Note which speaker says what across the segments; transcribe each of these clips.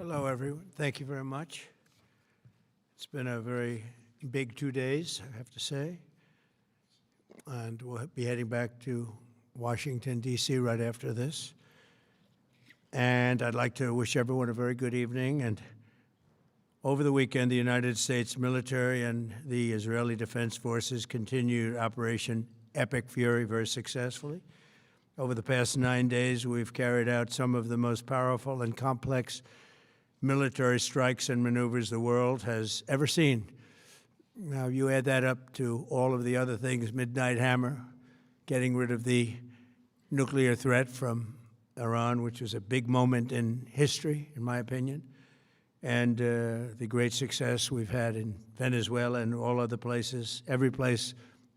Speaker 1: Hello, everyone. Thank you very much. It's been a very big 2 days, I have to say. And we'll be heading back to Washington, D.C. right after this. And I'd like to wish everyone a very good evening. And over the weekend, the United States military and the Israeli Defense Forces continued Operation Epic Fury very successfully. Over the past 9 days, we've carried out some of the most powerful and complex military strikes and maneuvers the world has ever seen. Now, you add that up to all of the other things, Midnight Hammer, getting rid of the nuclear threat from Iran, which was a big moment in history, in my opinion, and the great success we've had in Venezuela and all other places. Every place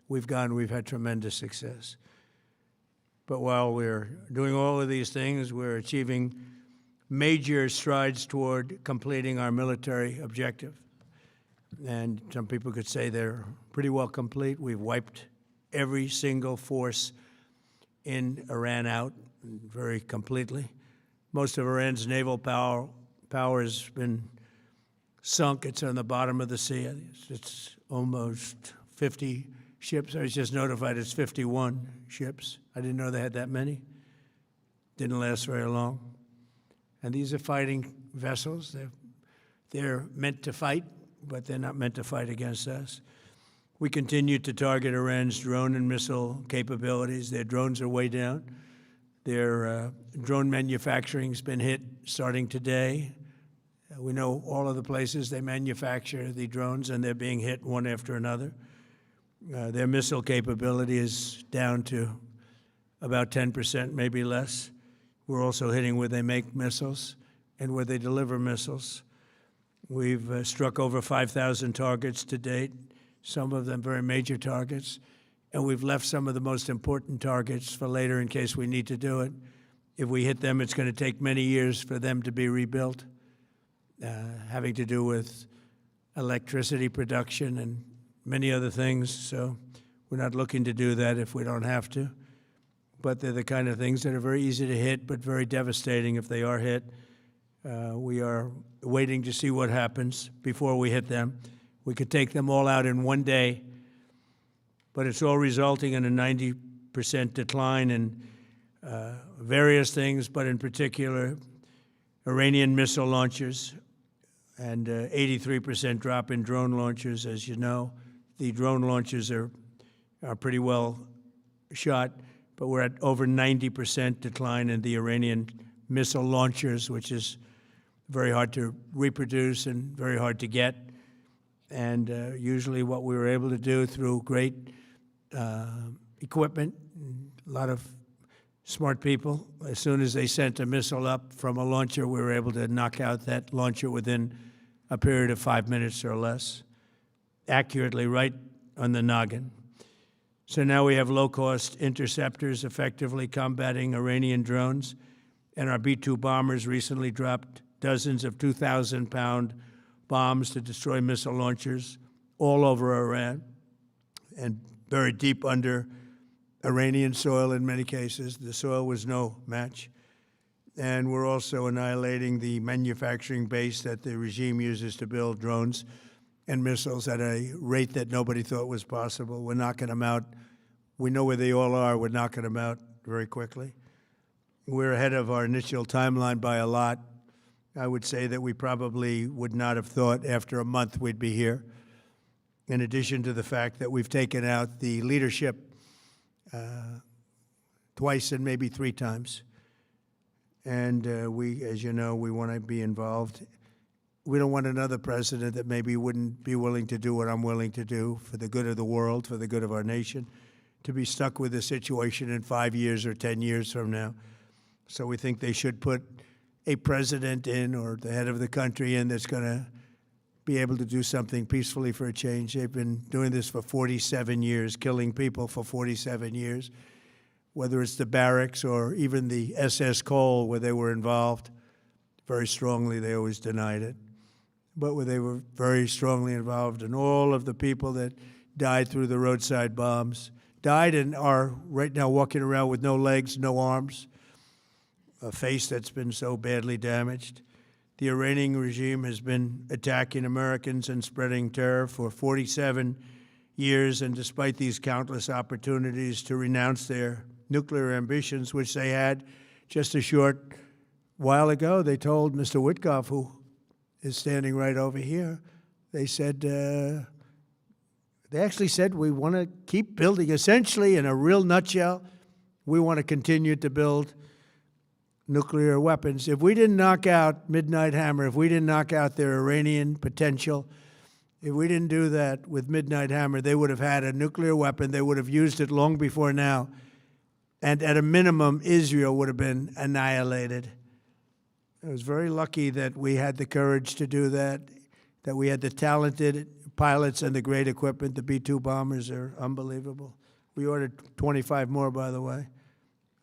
Speaker 1: we've gone, we've had tremendous success. But while we're doing all of these things, we're achieving major strides toward completing our military objective. And some people could say they're pretty well complete. We've wiped every single force in Iran out very completely. Most of Iran's naval power has been sunk. It's on the bottom of the sea. It's almost 50 ships. I was just notified it's 51 ships. I didn't know they had that many. Didn't last very long. And these are fighting vessels. They're meant to fight, but they're not meant to fight against us. We continue to target Iran's drone and missile capabilities. Their drones are way down. Their drone manufacturing has been hit starting today. We know all of the places they manufacture the drones, and they're being hit one after another. Their missile capability is down to about 10%, maybe less. We're also hitting where they make missiles and where they deliver missiles. We've struck over 5,000 targets to date, some of them very major targets, and we've left some of the most important targets for later in case we need to do it. If we hit them, it's going to take many years for them to be rebuilt, having to do with electricity production and many other things. So we're not looking to do that if we don't have to. But they're the kind of things that are very easy to hit, but very devastating if they are hit. We are waiting to see what happens before we hit them. We could take them all out in one day, but it's all resulting in a 90% decline in various things, but in particular, Iranian missile launchers and 83% drop in drone launchers. As you know, the drone launchers are pretty well shot, but we're at over 90% decline in the Iranian missile launchers, which is very hard to reproduce and very hard to get. And usually what we were able to do through great equipment, a lot of smart people, as soon as they sent a missile up from a launcher, we were able to knock out that launcher within a period of 5 minutes or less, accurately, right on the noggin. So now we have low-cost interceptors effectively combating Iranian drones, and our B-2 bombers recently dropped dozens of 2,000-pound bombs to destroy missile launchers all over Iran and buried deep under Iranian soil in many cases. The soil was no match. And we're also annihilating the manufacturing base that the regime uses to build drones and missiles at a rate that nobody thought was possible. We're knocking them out. We know where they all are. We're knocking them out very quickly. We're ahead of our initial timeline by a lot. I would say that we probably would not have thought after a month we'd be here, in addition to the fact that we've taken out the leadership twice and maybe 3 times. And we, as you know, we want to be involved. We don't want another president that maybe wouldn't be willing to do what I'm willing to do for the good of the world, for the good of our nation, to be stuck with this situation in 5 years or 10 years from now. So we think they should put a president in, or the head of the country in, that's going to be able to do something peacefully for a change. They've been doing this for 47 years, killing people for 47 years, whether it's the barracks or even the SS Cole where they were involved. Very strongly, they always denied it. But where they were very strongly involved, and all of the people that died through the roadside bombs died and are right now walking around with no legs, no arms, a face that's been so badly damaged. The Iranian regime has been attacking Americans and spreading terror for 47 years, and despite these countless opportunities to renounce their nuclear ambitions, which they had just a short while ago, they told Mr. Witkoff, who is standing right over here, they said, they actually said, we want to keep building. Essentially, in a real nutshell, we want to continue to build nuclear weapons. If we didn't knock out Midnight Hammer, if we didn't knock out their Iranian potential, if we didn't do that with Midnight Hammer, they would have had a nuclear weapon. They would have used it long before now. And at a minimum, Israel would have been annihilated. I was very lucky that we had the courage to do that, that we had the talented pilots and the great equipment. The B-2 bombers are unbelievable. We ordered 25 more, by the way.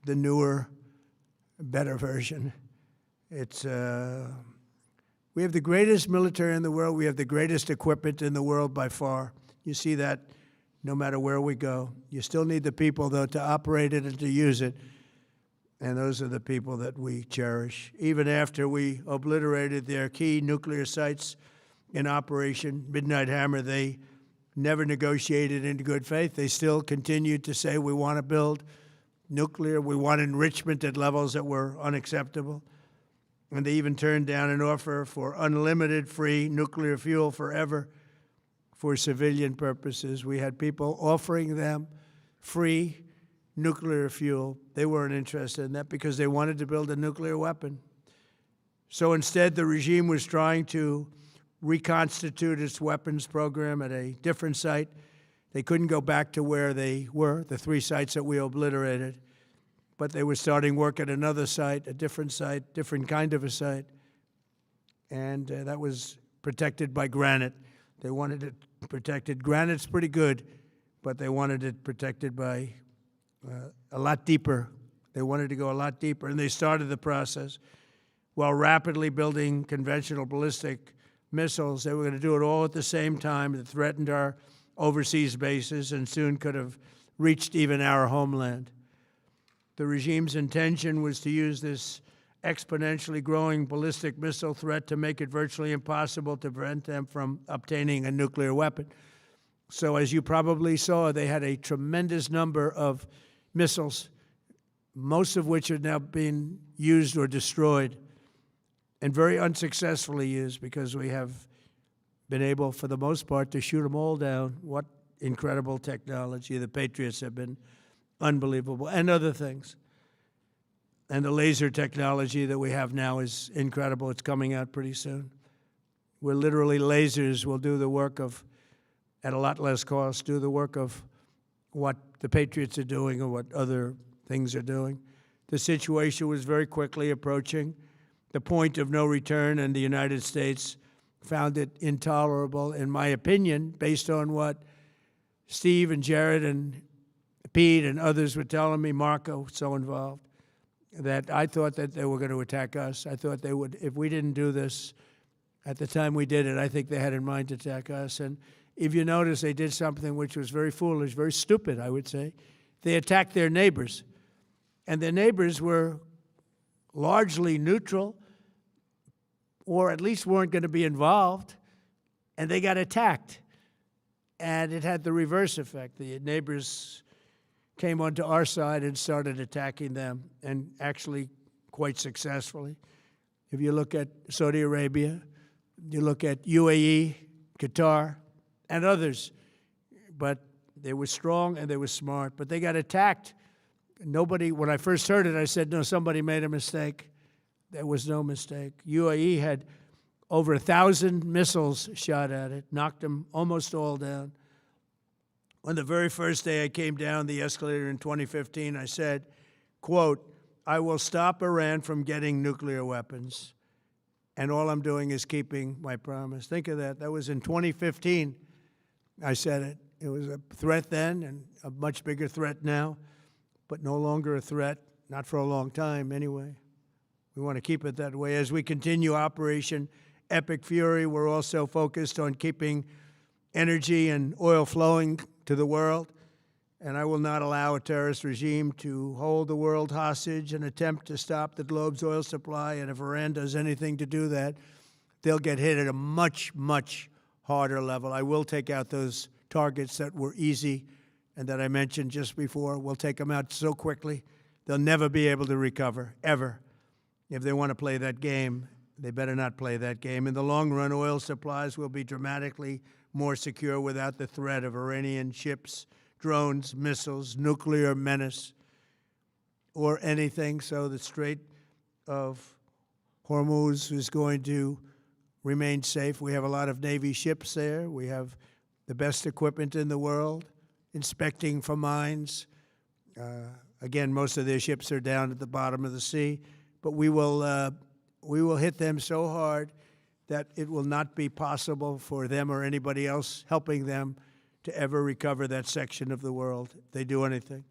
Speaker 1: The newer, better version. It's we have the greatest military in the world. We have the greatest equipment in the world by far. You see that no matter where we go. You still need the people, though, to operate it and to use it. And those are the people that we cherish. Even after we obliterated their key nuclear sites in Operation Midnight Hammer, they never negotiated in good faith. They still continued to say, we want to build nuclear. We want enrichment at levels that were unacceptable. And they even turned down an offer for unlimited free nuclear fuel forever for civilian purposes. We had people offering them free nuclear fuel. They weren't interested in that because they wanted to build a nuclear weapon. So instead, the regime was trying to reconstitute its weapons program at a different site. They couldn't go back to where they were, the 3 sites that we obliterated, but they were starting work at another site, a different site, different kind of a site, and that was protected by granite. They wanted it protected. Granite's pretty good, but they wanted it protected by a lot deeper. They wanted to go a lot deeper, and they started the process while rapidly building conventional ballistic missiles. They were going to do it all at the same time. It threatened our overseas bases and soon could have reached even our homeland. The regime's intention was to use this exponentially growing ballistic missile threat to make it virtually impossible to prevent them from obtaining a nuclear weapon. So as you probably saw, they had a tremendous number of missiles, most of which have now been used or destroyed, and very unsuccessfully used because we have been able, for the most part, to shoot them all down. What incredible technology. The Patriots have been unbelievable, and other things. And the laser technology that we have now is incredible. It's coming out pretty soon. Where literally lasers will do the work of, at a lot less cost, do the work of what the Patriots are doing or what other things are doing. The situation was very quickly approaching the point of no return, and the United States found it intolerable, in my opinion, based on what Steve and Jared and Pete and others were telling me, Marco, so involved, that I thought that they were going to attack us. I thought they would, if we didn't do this at the time we did it, I think they had in mind to attack us. And if you notice, they did something which was very foolish, very stupid, I would say. They attacked their neighbors. And their neighbors were largely neutral, or at least weren't going to be involved, and they got attacked. And it had the reverse effect. The neighbors came onto our side and started attacking them, and actually quite successfully. If you look at Saudi Arabia, you look at UAE, Qatar, and others, but they were strong and they were smart, but they got attacked. Nobody, when I first heard it, I said, no, somebody made a mistake. There was no mistake. UAE had over 1,000 missiles shot at it, knocked them almost all down. On the very first day I came down the escalator in 2015, I said, quote, I will stop Iran from getting nuclear weapons, and all I'm doing is keeping my promise. Think of that. That was in 2015. I said it. It was a threat then and a much bigger threat now, but no longer a threat, not for a long time anyway. We want to keep it that way. As we continue Operation Epic Fury, we're also focused on keeping energy and oil flowing to the world. and I will not allow a terrorist regime to hold the world hostage and attempt to stop the globe's oil supply. And if Iran does anything to do that, they'll get hit at a much, much harder level. I will take out those targets that were easy and that I mentioned just before. We'll take them out so quickly, they'll never be able to recover, ever. If they want to play that game, they better not play that game. In the long run, oil supplies will be dramatically more secure without the threat of Iranian ships, drones, missiles, nuclear menace, or anything. So the Strait of Hormuz is going to remain safe. We have a lot of Navy ships there. We have the best equipment in the world, inspecting for mines. Again, most of their ships are down at the bottom of the sea, but we will hit them so hard that it will not be possible for them or anybody else helping them to ever recover that section of the world if they do anything.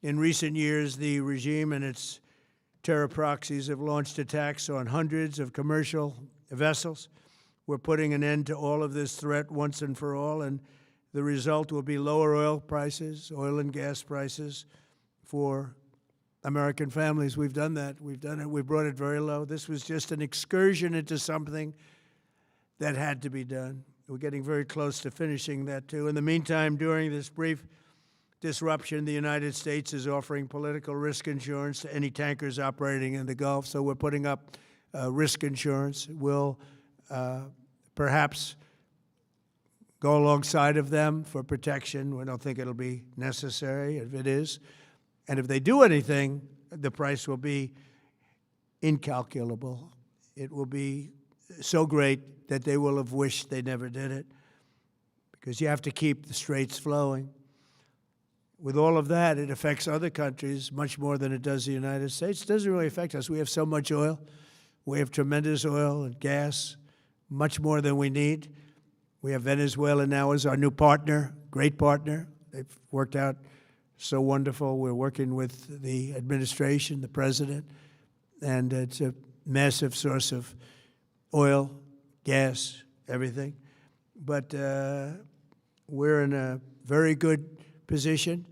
Speaker 1: In recent years, the regime and its terror proxies have launched attacks on hundreds of commercial vessels. We're putting an end to all of this threat once and for all, and the result will be lower oil prices, oil and gas prices for American families. We've done that. We've done it. We brought it very low. This was just an excursion into something that had to be done. We're getting very close to finishing that, too. In the meantime, during this brief disruption, the United States is offering political risk insurance to any tankers operating in the Gulf. So we're putting up risk insurance. We'll perhaps go alongside of them for protection. We don't think it'll be necessary if it is. And if they do anything, the price will be incalculable. It will be so great that they will have wished they never did it, because you have to keep the straits flowing. With all of that, it affects other countries much more than it does the United States. It doesn't really affect us. We have so much oil. We have tremendous oil and gas, much more than we need. We have Venezuela now as our new partner, great partner. They've worked out so wonderful. We're working with the administration, the president, and it's a massive source of oil, gas, everything. But we're in a very good position,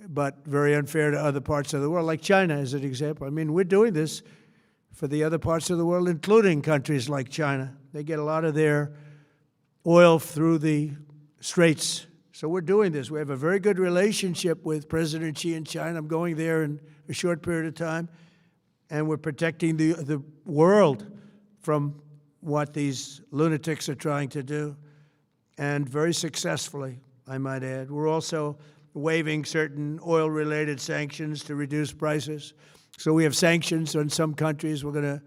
Speaker 1: but very unfair to other parts of the world, like China as an example. I mean, we're doing this for the other parts of the world, including countries like China. They get a lot of their oil through the straits. So we're doing this. We have a very good relationship with President Xi in China. I'm going there in a short period of time, and we're protecting the world from what these lunatics are trying to do, and very successfully, I might add. We're also waiving certain oil-related sanctions to reduce prices. So we have sanctions on some countries. We're going to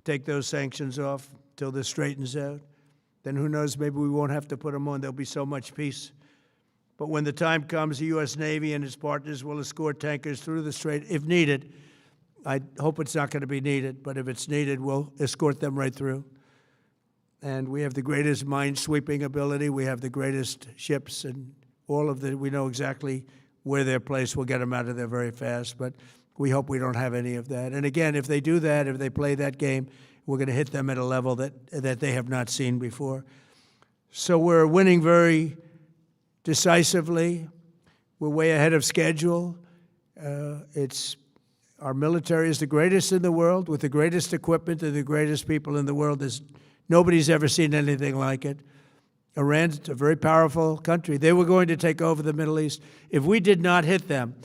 Speaker 1: take those sanctions off till this straightens out. Then who knows, maybe we won't have to put them on. There'll be so much peace. But when the time comes, the U.S. Navy and its partners will escort tankers through the strait if needed. I hope it's not going to be needed, but if it's needed, we'll escort them right through. And we have the greatest mine-sweeping ability. We have the greatest ships, and all of we know exactly where they're placed. We'll get them out of there very fast, but we hope we don't have any of that. And again, if they do that, if they play that game, we're going to hit them at a level that they have not seen before. So we're winning very decisively. We're way ahead of schedule. Our military is the greatest in the world, with the greatest equipment and the greatest people in the world. Nobody's ever seen anything like it. Iran's a very powerful country. They were going to take over the Middle East. If we did not hit them,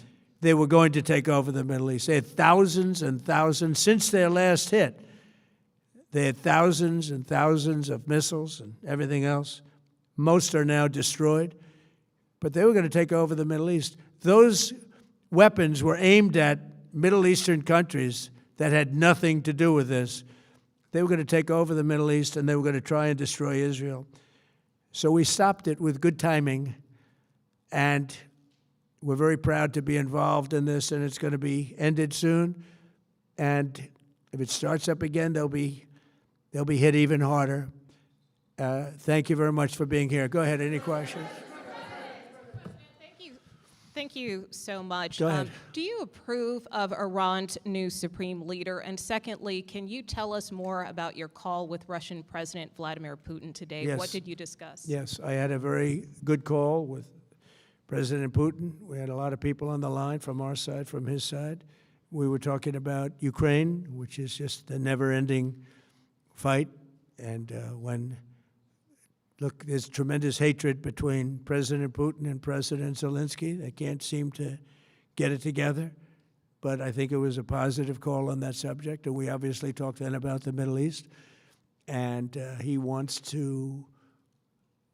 Speaker 1: they were going to take over the Middle East. They had thousands and thousands. Since their last hit, they had thousands and thousands of missiles and everything else. Most are now destroyed. But they were going to take over the Middle East. Those weapons were aimed at Middle Eastern countries that had nothing to do with this. They were going to take over the Middle East, and they were going to try and destroy Israel. So we stopped it with good timing, and we're very proud to be involved in this, and it's going to be ended soon. And if it starts up again, they'll be hit even harder. Thank you very much for being here. Go ahead. Any questions?
Speaker 2: Thank you so much.
Speaker 1: Go ahead.
Speaker 2: Do you approve of Iran's new supreme leader? And secondly, can you tell us more about your call with Russian President Vladimir Putin today?
Speaker 1: Yes.
Speaker 2: What did you discuss?
Speaker 1: Yes, I had a very good call with President Putin. We had a lot of people on the line from our side, from his side. We were talking about Ukraine, which is just a never-ending fight. And look, there's tremendous hatred between President Putin and President Zelensky. They can't seem to get it together. But I think it was a positive call on that subject. And we obviously talked then about the Middle East. And he wants to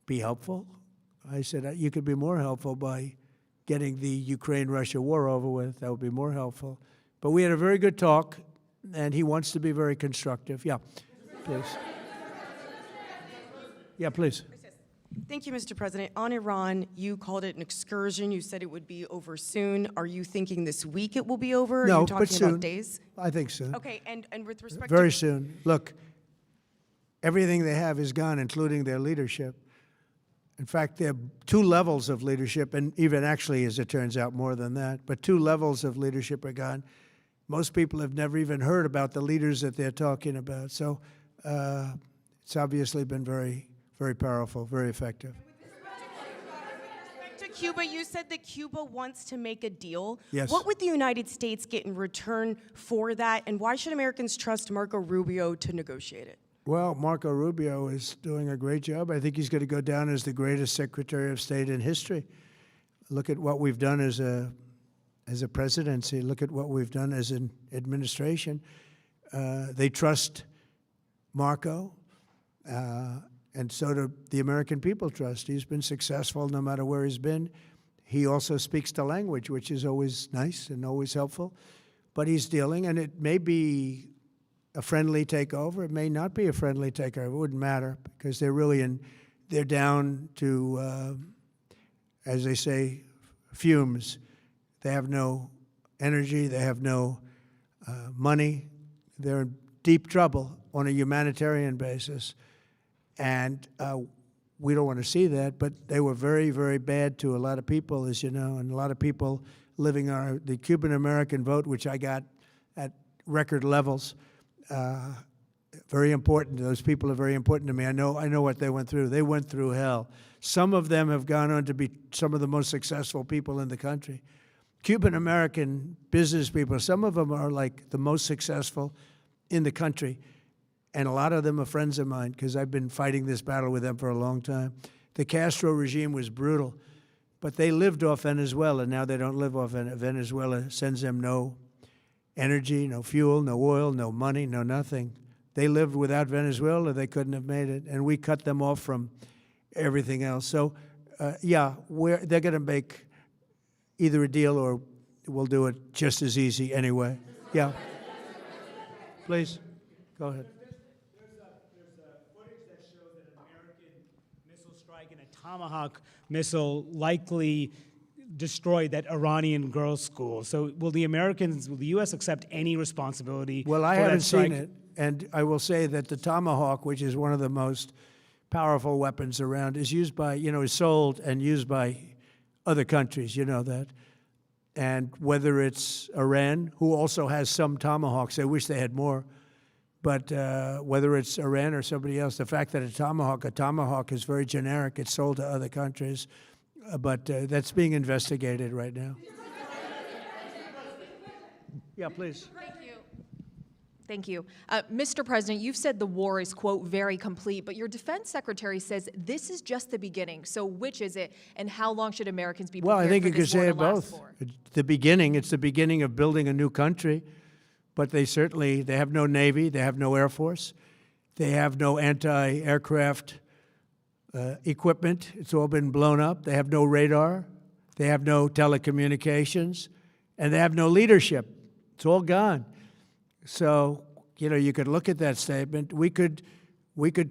Speaker 1: be helpful. I said, you could be more helpful by getting the Ukraine-Russia war over with. That would be more helpful. But we had a very good talk, and he wants to be very constructive. Yeah, please. Yeah, please.
Speaker 3: Thank you, Mr. President. On Iran, you called it an excursion. You said it would be over soon. Are you thinking this week it will be over?
Speaker 1: No,
Speaker 3: Are you talking
Speaker 1: but soon.
Speaker 3: about days?
Speaker 1: I think soon.
Speaker 3: Okay, and with respect
Speaker 1: Very
Speaker 3: to...
Speaker 1: soon. Look, everything they have is gone, including their leadership. In fact, there are two levels of leadership, and even actually, as it turns out, more than that. But two levels of leadership are gone. Most people have never even heard about the leaders that they're talking about. So it's obviously been very, very powerful, very effective.
Speaker 3: With respect to Cuba, you said that Cuba wants to make a deal.
Speaker 1: Yes.
Speaker 3: What would the United States get in return for that, and why should Americans trust Marco Rubio to negotiate it?
Speaker 1: Well, Marco Rubio is doing a great job. I think he's going to go down as the greatest Secretary of State in history. Look at what we've done as a presidency. Look at what we've done as an administration. They trust Marco, and so do the American people trust. He's been successful no matter where he's been. He also speaks the language, which is always nice and always helpful. But he's dealing, and it may be a friendly takeover. It may not be a friendly takeover. It wouldn't matter because they're really they're down to, as they say, fumes. They have no energy. They have no money. They're in deep trouble on a humanitarian basis. And we don't want to see that, but they were very, very bad to a lot of people, as you know, and a lot of people living on the Cuban-American vote, which I got at record levels. Very important. Those people are very important to me. I know what they went through. They went through hell. Some of them have gone on to be some of the most successful people in the country. Cuban-American business people, some of them are like the most successful in the country. And a lot of them are friends of mine because I've been fighting this battle with them for a long time. The Castro regime was brutal, but they lived off Venezuela. Now they don't live off Venezuela. Sends them no energy, no fuel, no oil, no money, no nothing. They lived without Venezuela. They couldn't have made it. And we cut them off from everything else. So, yeah, they're going to make either a deal or we'll do it just as easy anyway. Yeah. Please, go ahead.
Speaker 4: There's footage that shows that an American missile strike and a Tomahawk missile likely destroyed that Iranian girls' school. So will the U.S. accept any responsibility
Speaker 1: Well, I
Speaker 4: for
Speaker 1: haven't
Speaker 4: that strike?
Speaker 1: seen it, and I will say that the Tomahawk, which is one of the most powerful weapons around, is used by, is sold and used by other countries, you know that. And whether it's Iran, who also has some Tomahawks, I wish they had more, but whether it's Iran or somebody else, the fact that a Tomahawk is very generic, it's sold to other countries, but that's being investigated right now. Yeah, please.
Speaker 2: Thank you. Mr. President, you've said the war is, quote, very complete, but your defense secretary says this is just the beginning. So which is it, and how long should Americans be prepared
Speaker 1: Well, I think
Speaker 2: for
Speaker 1: you could
Speaker 2: this war
Speaker 1: say
Speaker 2: to
Speaker 1: it
Speaker 2: last
Speaker 1: both.
Speaker 2: for?
Speaker 1: It's the beginning of building a new country, but they have no Navy, they have no Air Force, they have no anti-aircraft equipment. It's all been blown up. They have no radar, they have no telecommunications, and they have no leadership. It's all gone. So, you could look at that statement. We could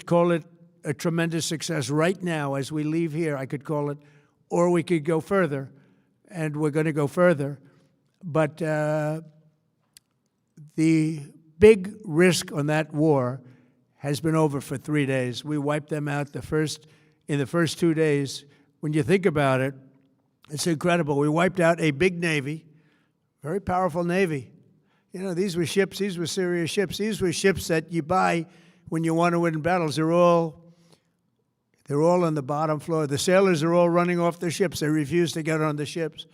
Speaker 1: call it a tremendous success right now as we leave here. I could call it, or we could go further, and we're going to go further. But the big risk on that war has been over for 3 days. We wiped them out in the first 2 days. When you think about it, it's incredible. We wiped out a big Navy, very powerful Navy. These were ships, these were serious ships. These were ships that you buy when you want to win battles. They're all on the bottom floor. The sailors are all running off their ships. They refuse to get on the ships.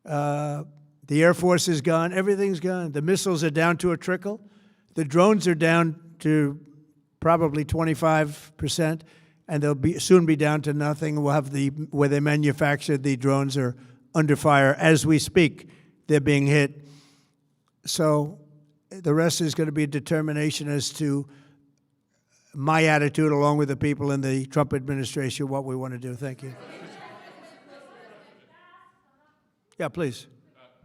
Speaker 1: The Air Force is gone. Everything's gone. The missiles are down to a trickle. The drones are down to probably 25%, and they'll soon be down to nothing. We'll have where they manufactured the drones are under fire as we speak. They're being hit. So the rest is going to be determination as to my attitude, along with the people in the Trump administration, what we want to do. Thank you. Yeah, please.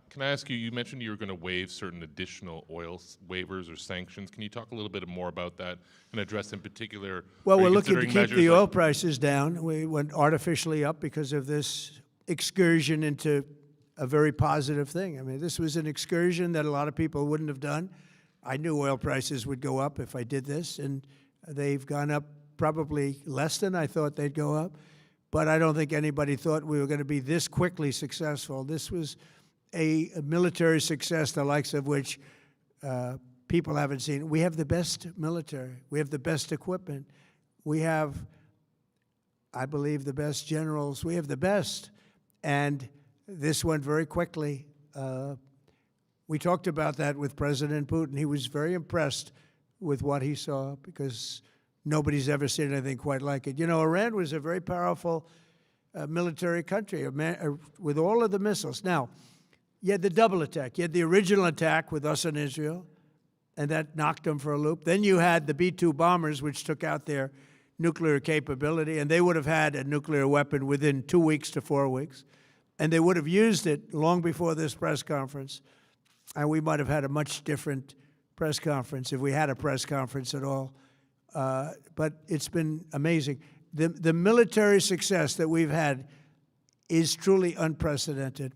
Speaker 5: Can I ask you, you mentioned you were going to waive certain additional oil waivers or sanctions. Can you talk a little bit more about that and address in particular?
Speaker 1: Well,
Speaker 5: are
Speaker 1: we're
Speaker 5: you
Speaker 1: looking to
Speaker 5: considering
Speaker 1: keep the
Speaker 5: measures
Speaker 1: oil
Speaker 5: like-
Speaker 1: prices down. We went artificially up because of this excursion into a very positive thing. I mean, this was an excursion that a lot of people wouldn't have done. I knew oil prices would go up if I did this, and they've gone up probably less than I thought they'd go up. But I don't think anybody thought we were going to be this quickly successful. This was a military success, the likes of which people haven't seen. We have the best military. We have the best equipment. We have, I believe, the best generals. We have the best. And this went very quickly. We talked about that with President Putin. He was very impressed with what he saw because nobody's ever seen anything quite like it. You know, Iran was a very powerful military country with all of the missiles. Now, you had the double attack. You had the original attack with us and Israel, and that knocked them for a loop. Then you had the B-2 bombers, which took out their nuclear capability, and they would have had a nuclear weapon within 2 weeks to 4 weeks. And they would have used it long before this press conference. And we might have had a much different press conference if we had a press conference at all. But it's been amazing. The military success that we've had is truly unprecedented.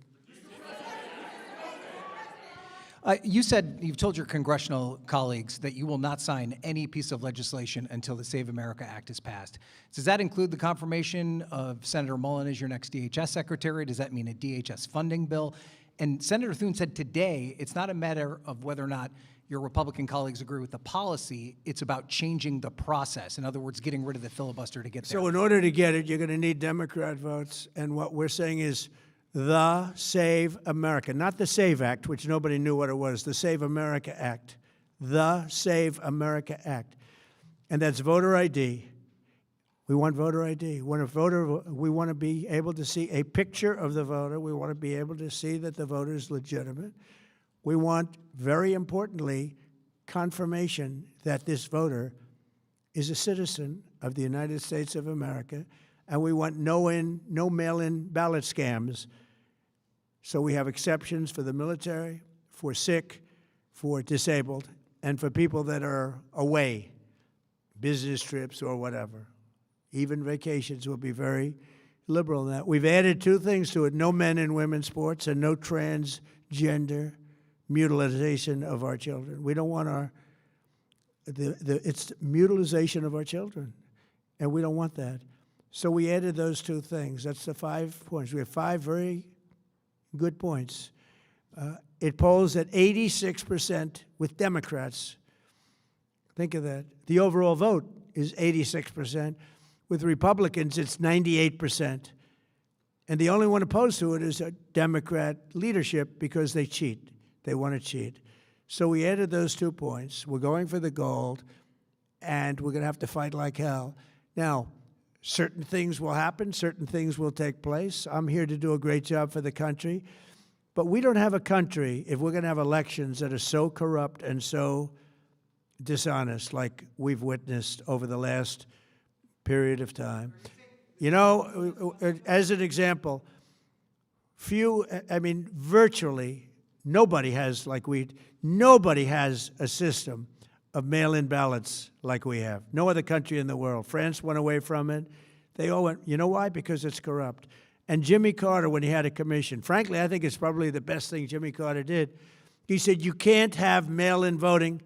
Speaker 6: You've told your congressional colleagues that you will not sign any piece of legislation until the Save America Act is passed. Does that include the confirmation of Senator Mullen as your next DHS secretary? Does that mean a DHS funding bill? And Senator Thune said today it's not a matter of whether or not your Republican colleagues agree with the policy, it's about changing the process. In other words, getting rid of the filibuster to get there.
Speaker 1: So in order to get it, you're going to need Democrat votes. And what we're saying is the Save America, not the SAVE Act, which nobody knew what it was, the Save America Act, the Save America Act. And that's voter ID. We want voter ID. When a voter, we want to be able to see a picture of the voter. We want to be able to see that the voter is legitimate. We want, very importantly, confirmation that this voter is a citizen of the United States of America, and we want no mail-in ballot scams. So we have exceptions for the military, for sick, for disabled, and for people that are away, business trips or whatever. Even vacations will be very liberal in that. We've added two things to it: no men in women's sports and no transgender mutilization of our children. We don't want it's mutilization of our children, and we don't want that. So we added those two things. That's the 5 points. We have 5 very good points. It polls at 86% with Democrats. Think of that. The overall vote is 86%. With Republicans, it's 98%. And the only one opposed to it is a Democrat leadership because they cheat. They want to cheat. So we added those 2 points. We're going for the gold, and we're going to have to fight like hell. Now, certain things will happen. Certain things will take place. I'm here to do a great job for the country. But we don't have a country if we're going to have elections that are so corrupt and so dishonest like we've witnessed over the last period of time. You know, as an example, virtually nobody has a system of mail-in ballots like we have. No other country in the world. France went away from it. They all went, you know why? Because it's corrupt. And Jimmy Carter, when he had a commission, frankly, I think it's probably the best thing Jimmy Carter did. He said, you can't have mail-in voting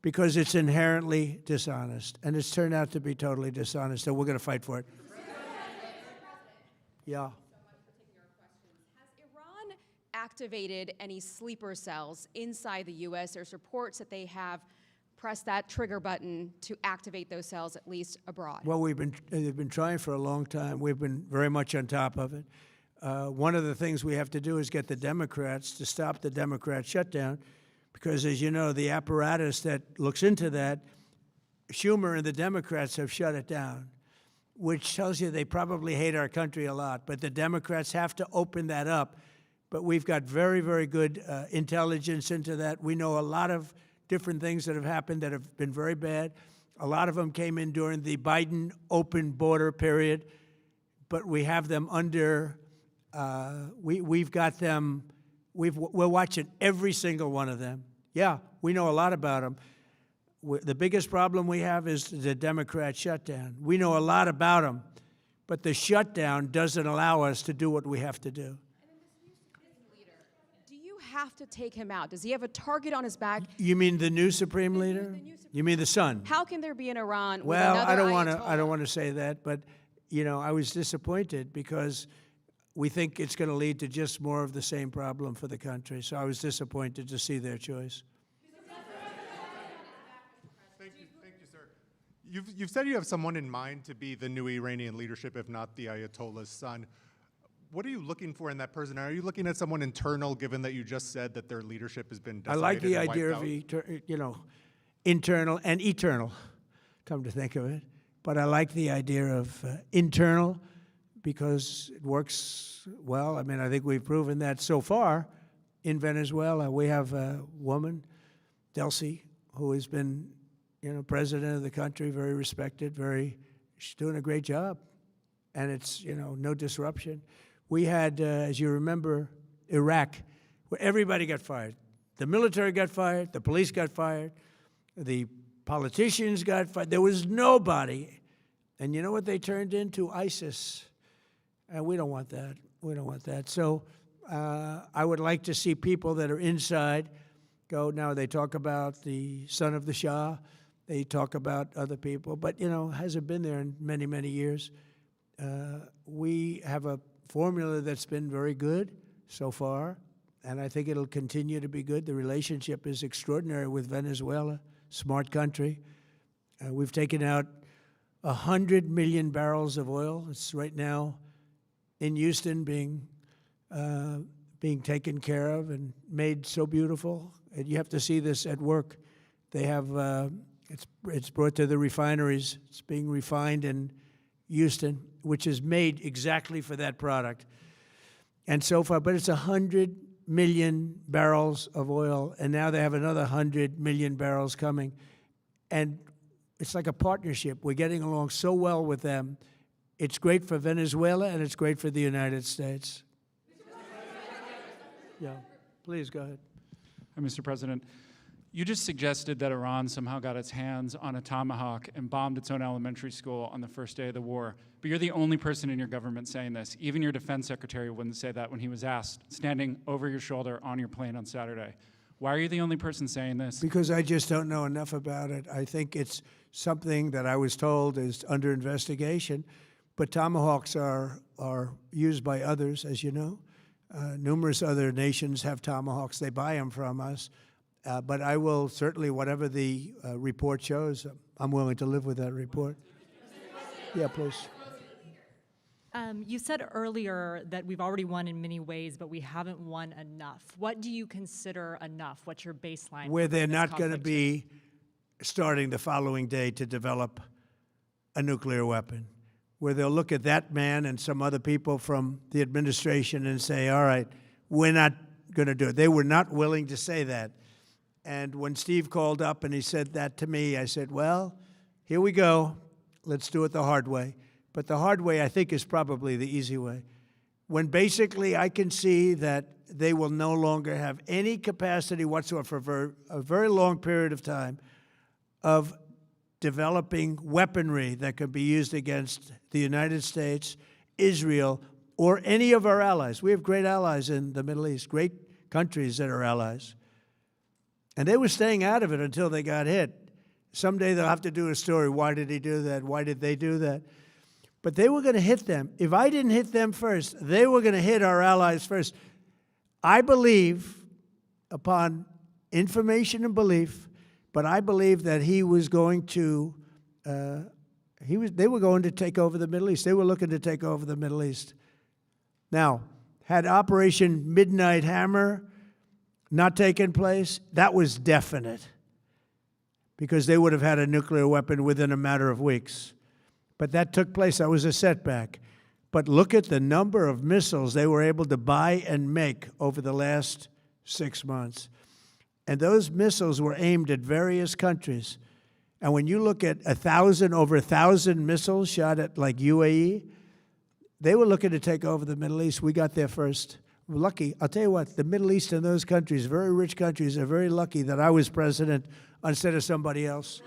Speaker 1: because it's inherently dishonest. And it's turned out to be totally dishonest, so we're going to fight for it. Yeah.
Speaker 2: Has Iran activated any sleeper cells inside the U.S.? There's reports that they have
Speaker 7: press that trigger button to activate those cells, at least abroad?
Speaker 1: Well, they've been trying for a long time. We've been very much on top of it. One of the things we have to do is get the Democrats to stop the Democrat shutdown, because, as you know, the apparatus that looks into that, Schumer and the Democrats have shut it down, which tells you they probably hate our country a lot. But the Democrats have to open that up. But we've got very, very good intelligence into that. We know a lot of different things that have happened that have been very bad. A lot of them came in during the Biden open border period, but we have them under, we've got them, we're watching every single one of them. Yeah, we know a lot about them. The biggest problem we have is the Democrat shutdown. We know a lot about them, but the shutdown doesn't allow us to do what we have to do.
Speaker 7: Do you have to take him out? Does he have a target on his back?
Speaker 1: You mean the new Supreme Leader? You mean the son?
Speaker 7: How can there be an Iran with
Speaker 1: Well,
Speaker 7: another
Speaker 1: I don't
Speaker 7: Ayatollah?
Speaker 1: want to say that, but you know, I was disappointed because we think it's going to lead to just more of the same problem for the country. So I was disappointed to see their choice.
Speaker 8: Thank you, sir. You've said you have someone in mind to be the new Iranian leadership, if not the Ayatollah's son. What are you looking for in that person? Are you looking at someone internal, given that you just said that their leadership has been
Speaker 1: I
Speaker 8: decimated
Speaker 1: like the
Speaker 8: and
Speaker 1: idea
Speaker 8: wiped
Speaker 1: of,
Speaker 8: out?
Speaker 1: you know, internal and eternal, come to think of it. But I like the idea of internal because it works well. I mean, I think we've proven that so far in Venezuela. We have a woman, Delcy, who has been, you know, president of the country, very respected, she's doing a great job. And it's, you know, no disruption. We had, as you remember, Iraq, where everybody got fired. The military got fired, the police got fired, the politicians got fired. There was nobody. And you know what they turned into? ISIS. And we don't want that. We don't want that. So I would like to see people that are inside go. Now, they talk about the son of the Shah. They talk about other people. But, you know, hasn't been there in many, many years. We have a formula that's been very good so far, and I think it'll continue to be good. The relationship is extraordinary with Venezuela, smart country. We've taken out 100 million barrels of oil. It's right now in Houston being taken care of and made so beautiful. And you have to see this at work. They have, it's brought to the refineries. It's being refined in Houston, which is made exactly for that product. And so far, but it's 100 million barrels of oil, and now they have another 100 million barrels coming. And it's like a partnership. We're getting along so well with them. It's great for Venezuela, and it's great for the United States. Yeah, please, go ahead.
Speaker 9: Mr. President, you just suggested that Iran somehow got its hands on a Tomahawk and bombed its own elementary school on the first day of the war. But you're the only person in your government saying this. Even your defense secretary wouldn't say that when he was asked, standing over your shoulder on your plane on Saturday. Why are you the only person saying this?
Speaker 1: Because I just don't know enough about it. I think it's something that I was told is under investigation. But Tomahawks are used by others, as you know. Numerous other nations have Tomahawks. They buy them from us. But I will certainly, whatever the report shows, I'm willing to live with that report. Yeah, please.
Speaker 10: You said earlier that we've already won in many ways, but we haven't won enough. What do you consider enough? What's your baseline?
Speaker 1: Where they're
Speaker 10: for this
Speaker 1: not going to
Speaker 10: conflict?
Speaker 1: be starting the following day to develop a nuclear weapon. Where they'll look at that man and some other people from the administration and say, all right, we're not going to do it. They were not willing to say that. And when Steve called up and he said that to me, I said, well, here we go. Let's do it the hard way. But the hard way, I think, is probably the easy way. When basically I can see that they will no longer have any capacity whatsoever for a very long period of time of developing weaponry that could be used against the United States, Israel, or any of our allies. We have great allies in the Middle East, great countries that are allies. And they were staying out of it until they got hit. Someday they'll have to do a story. Why did he do that? Why did they do that? But they were going to hit them. If I didn't hit them first, they were going to hit our allies first. I believe, upon information and belief, But I believe that he was going to, they were going to take over the Middle East. They were looking to take over the Middle East. Now, had Operation Midnight Hammer not taken place, that was definite, because they would have had a nuclear weapon within a matter of weeks. But that took place. That was a setback. But look at the number of missiles they were able to buy and make over the last 6 months. And those missiles were aimed at various countries. And when you look at over 1,000 missiles shot at like UAE, they were looking to take over the Middle East. We got there first. We're lucky. I'll tell you what, the Middle East and those countries, very rich countries, are very lucky that I was president instead of somebody else.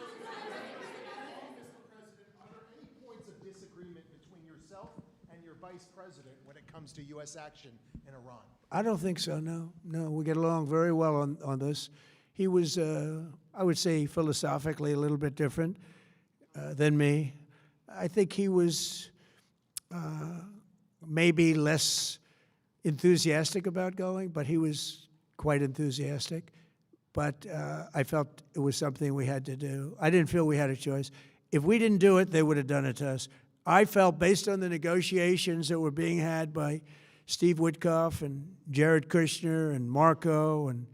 Speaker 11: Vice President when it comes to U.S. action in Iran?
Speaker 1: I don't think so, no. No, we get along very well on this. He was, I would say, philosophically a little bit different than me. I think he was maybe less enthusiastic about going, but he was quite enthusiastic. But I felt it was something we had to do. I didn't feel we had a choice. If we didn't do it, they would have done it to us. I felt, based on the negotiations that were being had by Steve Witkoff and Jared Kushner and Marco and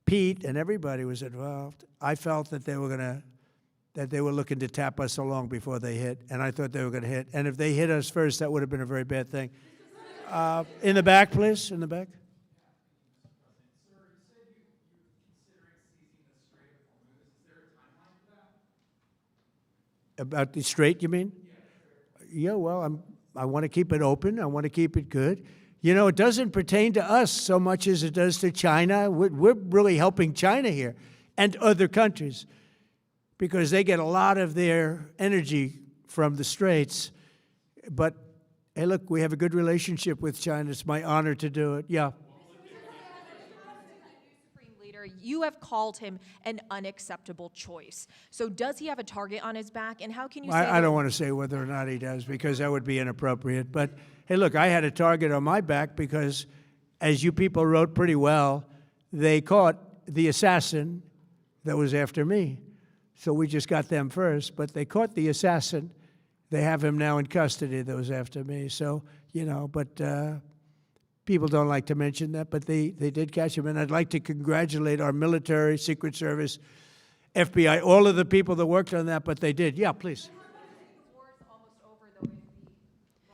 Speaker 1: Pete, and everybody was involved, I felt that they were looking to tap us along before they hit, and I thought they were going to hit. And if they hit us first, that would have been a very bad thing. In the back, please, in the back. About the Strait, you mean? Yeah, well, I want to keep it open. I want to keep it good. You know, it doesn't pertain to us so much as it does to China. We're really helping China here and other countries because they get a lot of their energy from the Straits. But, hey, look, we have a good relationship with China. It's my honor to do it. Yeah.
Speaker 2: You have called him an unacceptable choice. So does he have a target on his back? And how can you say
Speaker 1: I don't want to say whether or not he does because that would be inappropriate. But, hey, look, I had a target on my back because, as you people wrote pretty well, they caught the assassin that was after me. So we just got them first. But they caught the assassin. They have him now in custody that was after me. So, you know, but people don't like to mention that, but they did catch him. And I'd like to congratulate our military, Secret Service, FBI, all of the people that worked on that, but they did. Yeah, please.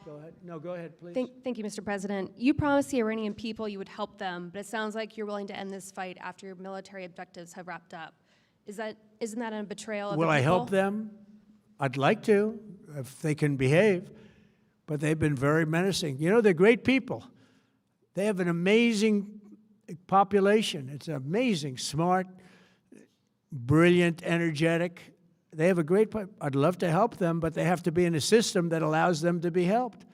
Speaker 1: Go ahead. No, go ahead, please.
Speaker 7: Thank you, Mr. President. You promised the Iranian people you would help them, but it sounds like you're willing to end this fight after your military objectives have wrapped up. Isn't that a betrayal of the people?
Speaker 1: Will I help them? I'd like to, if they can behave, but they've been very menacing. You know, they're great people. They have an amazing population. It's amazing, smart, brilliant, energetic. They have a great, I'd love to help them, but they have to be in a system that allows them to be helped.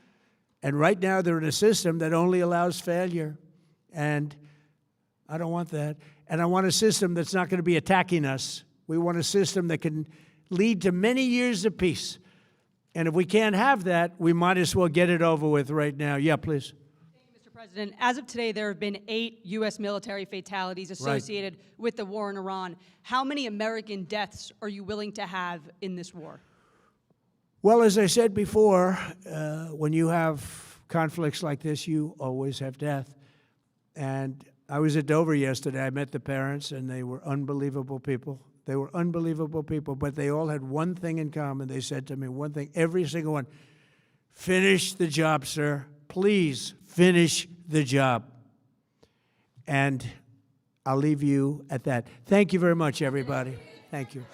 Speaker 1: And right now they're in a system that only allows failure. And I don't want that. And I want a system that's not going to be attacking us. We want a system that can lead to many years of peace. And if we can't have that, we might as well get it over with right now. Yeah, please.
Speaker 12: President, as of today, there have been 8 U.S. military fatalities associated with the war in Iran. How many American deaths are you willing to have in this war?
Speaker 1: Well, as I said before, when you have conflicts like this, you always have death. And I was at Dover yesterday. I met the parents, and they were unbelievable people. They were unbelievable people, but they all had one thing in common. They said to me one thing, every single one, finish the job, sir. Please finish the job. And I'll leave you at that. Thank you very much, everybody. Thank you.